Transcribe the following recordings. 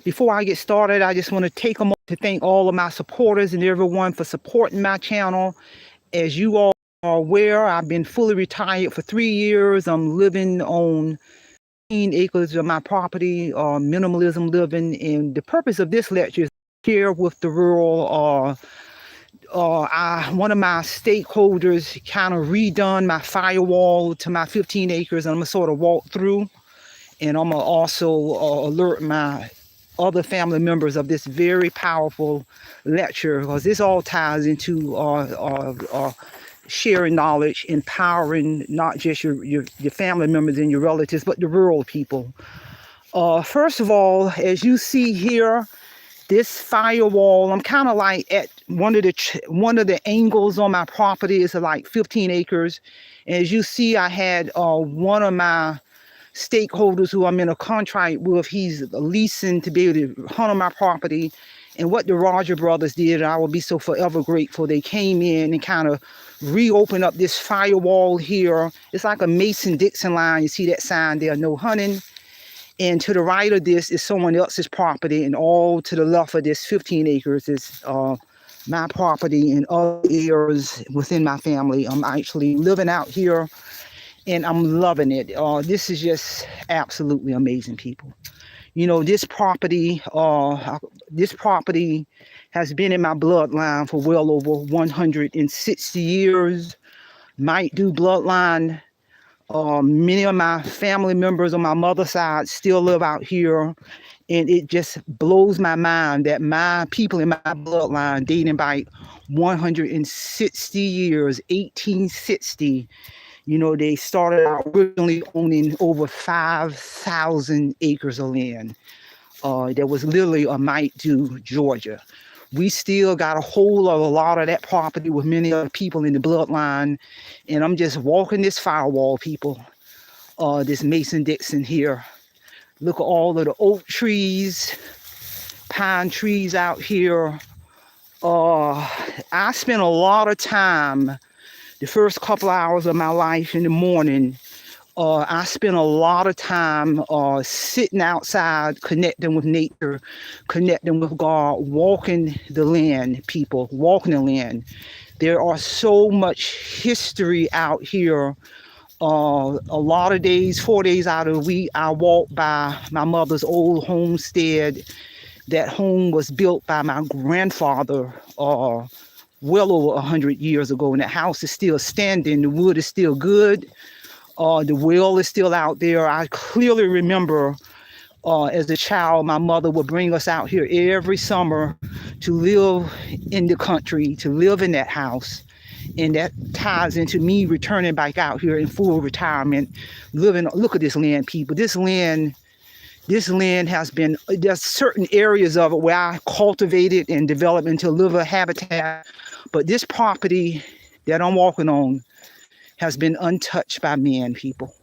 Before I get started, I just want to take a moment to thank all of my supporters and everyone for supporting my channel. As you all are aware, I've been fully retired for 3 years. I'm living on 15 acres of my property, minimalism living. And the purpose of this lecture is to share with the rural. One of my stakeholders kind of redone my firewall to my 15 acres. And I'm going to sort of walk through. And I'm going to also alert my other family members of this very powerful lecture, because this all ties into sharing knowledge, empowering not just your family members and your relatives, but the rural people. First of all, as you see here, this firewall, I'm kind of like at one of the angles on my property is like 15 acres. And as you see, I had one of my stakeholders who I'm in a contract with, he's leasing to be able to hunt on my property. And what the Roger brothers did, I will be so forever grateful. They came in and kind of reopened up this firewall here. It's like a Mason-Dixon line. You see that sign there, no hunting. And to the right of this is someone else's property, and all to the left of this 15 acres is my property and other areas within my family. I'm actually living out here and I'm loving it. This is just absolutely amazing, people. You know, this property has been in my bloodline for well over 160 years. Might do bloodline. Many of my family members on my mother's side still live out here. And it just blows my mind that my people in my bloodline, dating back 160 years, 1860, you know, they started out originally owning over 5,000 acres of land. That was literally a might do Georgia. We still got a hold of a lot of that property with many other people in the bloodline. And I'm just walking this firewall, people, this Mason-Dixon here. Look at all of the oak trees, pine trees out here. I spent a lot of time the first couple hours of my life in the morning. I spent a lot of time sitting outside, connecting with nature, connecting with God, walking the land, people, walking the land. There are so much history out here. A lot of days, 4 days out of the week, I walk by my mother's old homestead. That home was built by my grandfather well over 100 years ago, and that house is still standing. The wood is still good. The well is still out there. I clearly remember as a child, my mother would bring us out here every summer to live in the country, to live in that house. And that ties into me returning back out here in full retirement, living. Look at this land, people. This land has been, there's certain areas of it where I cultivated and developed into liver habitat. But this property that I'm walking on has been untouched by man, people.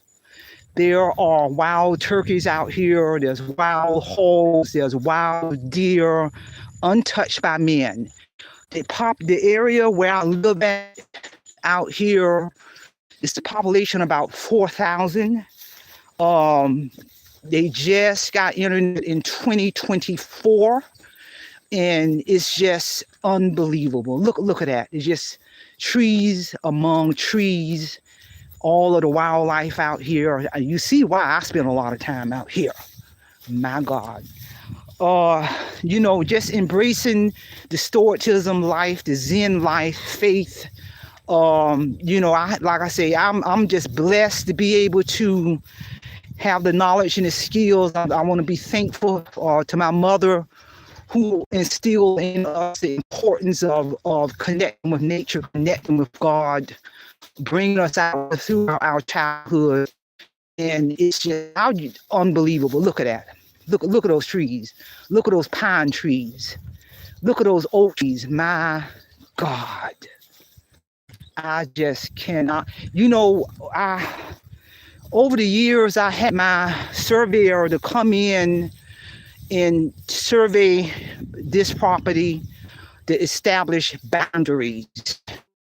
There are wild turkeys out here. There's wild hogs. There's wild deer, untouched by men. The area where I live at out here is the population about 4,000. They just got entered in 2024, and it's just unbelievable. Look at that. It's just trees among trees, all of the wildlife out here. You see why I spend a lot of time out here. My God. You know, just embracing the Stoicism life, the Zen life, faith. You know, like I say, I'm just blessed to be able to have the knowledge and the skills. I want to be thankful to my mother, who instilled in us the importance of connecting with nature, connecting with God, bringing us out through our childhood. And it's just unbelievable. Look at that. Look at those trees. Look at those pine trees. Look at those oak trees. My God. I just cannot. You know, over the years, I had my surveyor to come in and survey this property to establish boundaries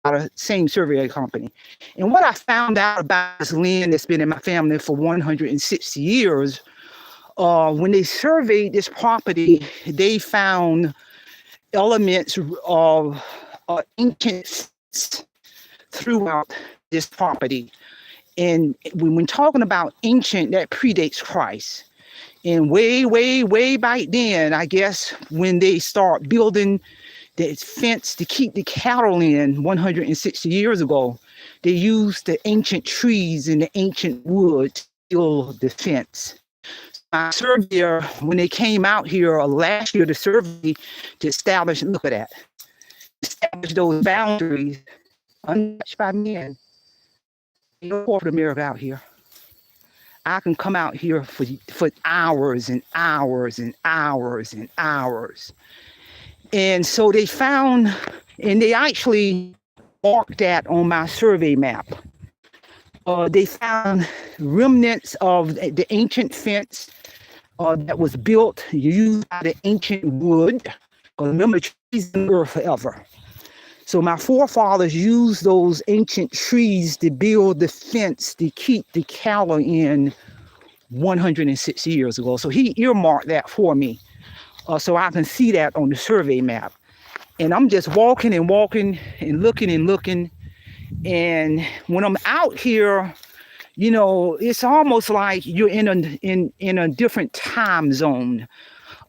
out of the same survey company. And what I found out about this land that's been in my family for 160 years, When they surveyed this property, they found elements of ancient feats throughout this property. And when talking about ancient, that predates Christ. And way, way, way back then, I guess, when they start building the fence to keep the cattle in 160 years ago, they used the ancient trees and the ancient wood to build the fence. My surveyor, when they came out here last year to survey, to establish, look at that, establish those boundaries, untouched by men. No corporate America out here. I can come out here for hours and hours and hours and hours. And so they found, and they actually marked that on my survey map. They found remnants of the ancient fence that was built used by the ancient wood. Remember, trees in the earth forever. So my forefathers used those ancient trees to build the fence to keep the cattle in 160 years ago. So he earmarked that for me, so I can see that on the survey map. And I'm just walking and walking and looking and looking. And when I'm out here, you know, it's almost like you're in a different time zone.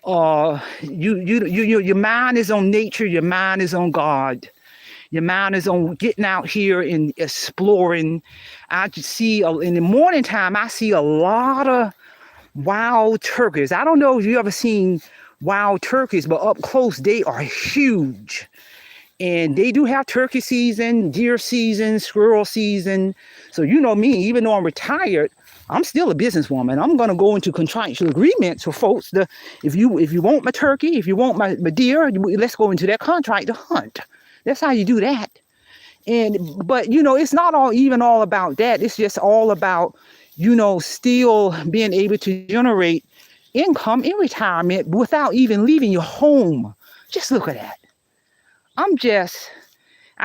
Your mind is on nature. Your mind is on God. Your mind is on getting out here and exploring. I just see in the morning time, I see a lot of wild turkeys. I don't know if you ever seen wild turkeys, but up close, they are huge. And they do have turkey season, deer season, squirrel season. So you know me, even though I'm retired, I'm still a businesswoman. I'm going to go into contractual agreements with folks. If you want my turkey, if you want my deer, let's go into that contract to hunt. That's how you do that. But you know, it's not all about that. It's just all about, you know, still being able to generate income in retirement without even leaving your home. Just look at that. I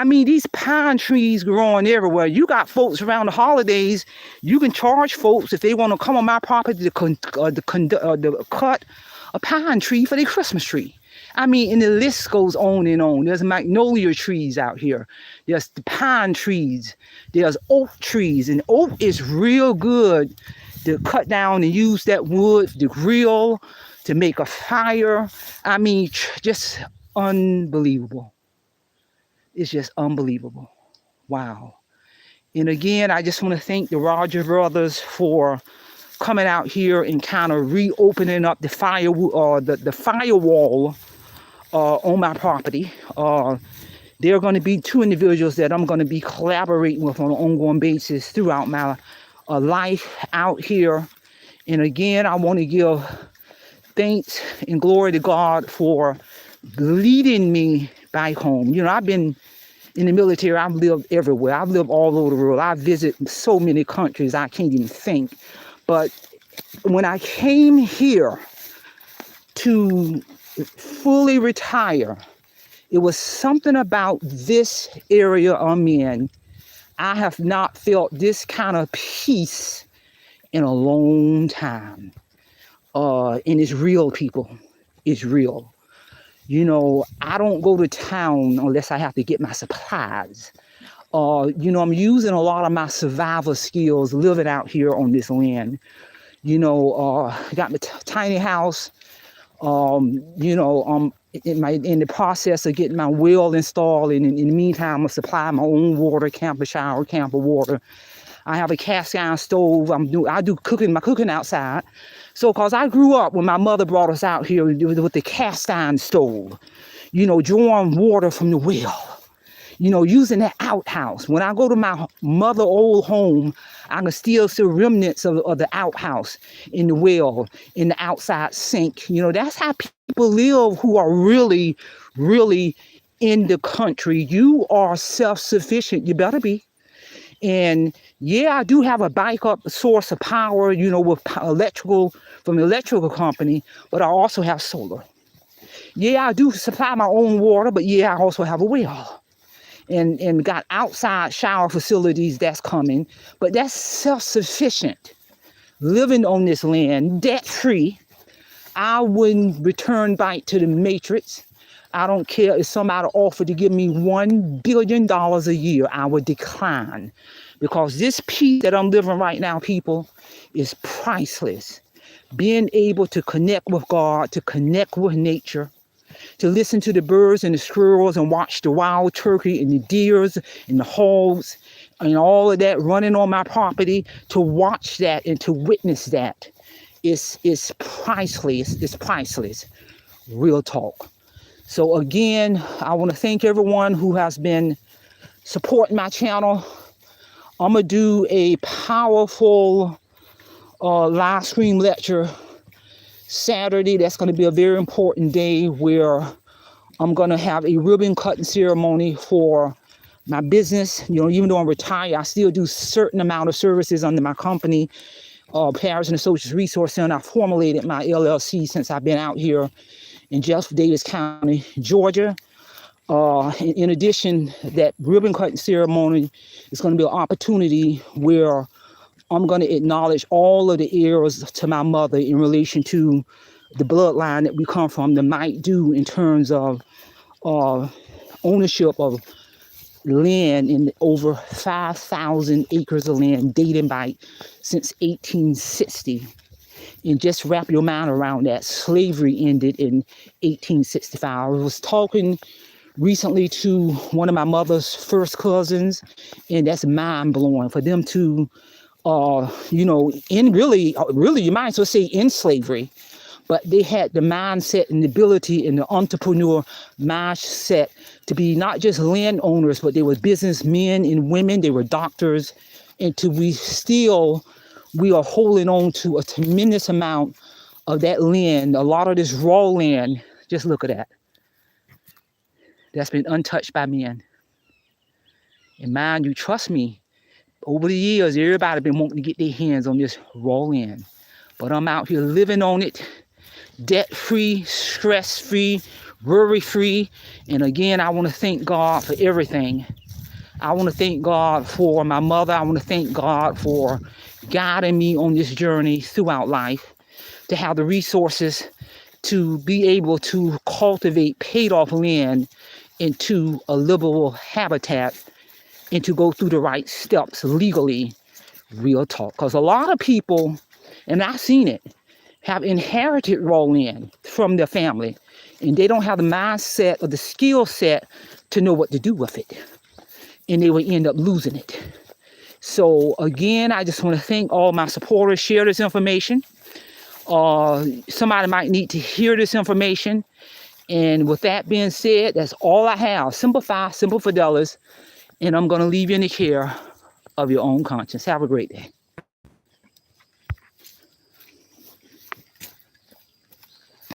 mean, these pine trees growing everywhere. You got folks around the holidays. You can charge folks if they want to come on my property to cut a pine tree for their Christmas tree. I mean, and the list goes on and on. There's magnolia trees out here. There's the pine trees. There's oak trees. And oak is real good to cut down and use that wood to grill, to make a fire. I mean, just unbelievable. It's just unbelievable. Wow. And again, I just want to thank the Roger brothers for coming out here and kind of reopening up the firewall on my property. There are going to be two individuals that I'm going to be collaborating with on an ongoing basis throughout my life out here. And again, I want to give thanks and glory to God for leading me back home. You know, I've been in the military. I've lived everywhere. I've lived all over the world. I visit so many countries I can't even think. But when I came here to fully retire, it was something about this area I'm in. I have not felt this kind of peace in a long time. And it's real, people. It's real. You know, I don't go to town unless I have to get my supplies. You know, I'm using a lot of my survival skills living out here on this land. You know, I got my tiny house. You know, I'm in the process of getting my well installed. And in the meantime, I'm supplying my own water, camper shower, camper water. I have a cast iron stove. I do my cooking outside. So, cause I grew up when my mother brought us out here with the cast iron stove, you know, drawing water from the well, you know, using that outhouse. When I go to my mother old home, I can still see remnants of the outhouse in the well, in the outside sink. You know, that's how people live who are really, really in the country. You are self-sufficient. You better be. And yeah, I do have a backup source of power, you know, with electrical from the electrical company, but I also have solar. Yeah, I do supply my own water, but yeah, I also have a well and got outside shower facilities that's coming, but that's self-sufficient. living on this land debt-free. I wouldn't return back to the matrix. I don't care if somebody offered to give me $1 billion a year, I would decline. Because this peace that I'm living right now, people, is priceless. Being able to connect with God, to connect with nature, to listen to the birds and the squirrels and watch the wild turkey and the deers and the hogs and all of that running on my property, to watch that and to witness that is priceless. It's priceless. Real talk. So again, I want to thank everyone who has been supporting my channel. I'm going to do a powerful live stream lecture Saturday. That's going to be a very important day where I'm going to have a ribbon cutting ceremony for my business. You know, even though I'm retired, I still do certain amount of services under my company, Parish and Associates Resource Center. I formulated my LLC since I've been out here in Jeff Davis County, Georgia. In addition, that ribbon cutting ceremony is going to be an opportunity where I'm going to acknowledge all of the heirs to my mother in relation to the bloodline that we come from, that might do in terms of ownership of land in over 5,000 acres of land dating back since 1860. And just wrap your mind around that. Slavery ended in 1865. I was talking recently to one of my mother's first cousins, and that's mind-blowing for them to, you know, really, you might as well say in slavery, but they had the mindset and the ability and the entrepreneur mindset to be not just landowners, but they were businessmen and women. They were doctors, and we are holding on to a tremendous amount of that land. A lot of this raw land, just look at that. That's been untouched by men. And mind you, trust me, over the years, everybody been wanting to get their hands on this raw land. But I'm out here living on it, debt-free, stress-free, worry-free. And again, I want to thank God for everything. I want to thank God for my mother. I want to thank God for guiding me on this journey throughout life, to have the resources to be able to cultivate paid-off land into a livable habitat and to go through the right steps legally. Real talk. Because a lot of people, and I've seen it, have inherited raw land from their family, and they don't have the mindset or the skill set to know what to do with it, and they will end up losing it. So again, I just want to thank all my supporters. Share this information. Somebody might need to hear this information. And with that being said, that's all I have. Simple fidelis, and I'm going to leave you in the care of your own conscience. Have a great day.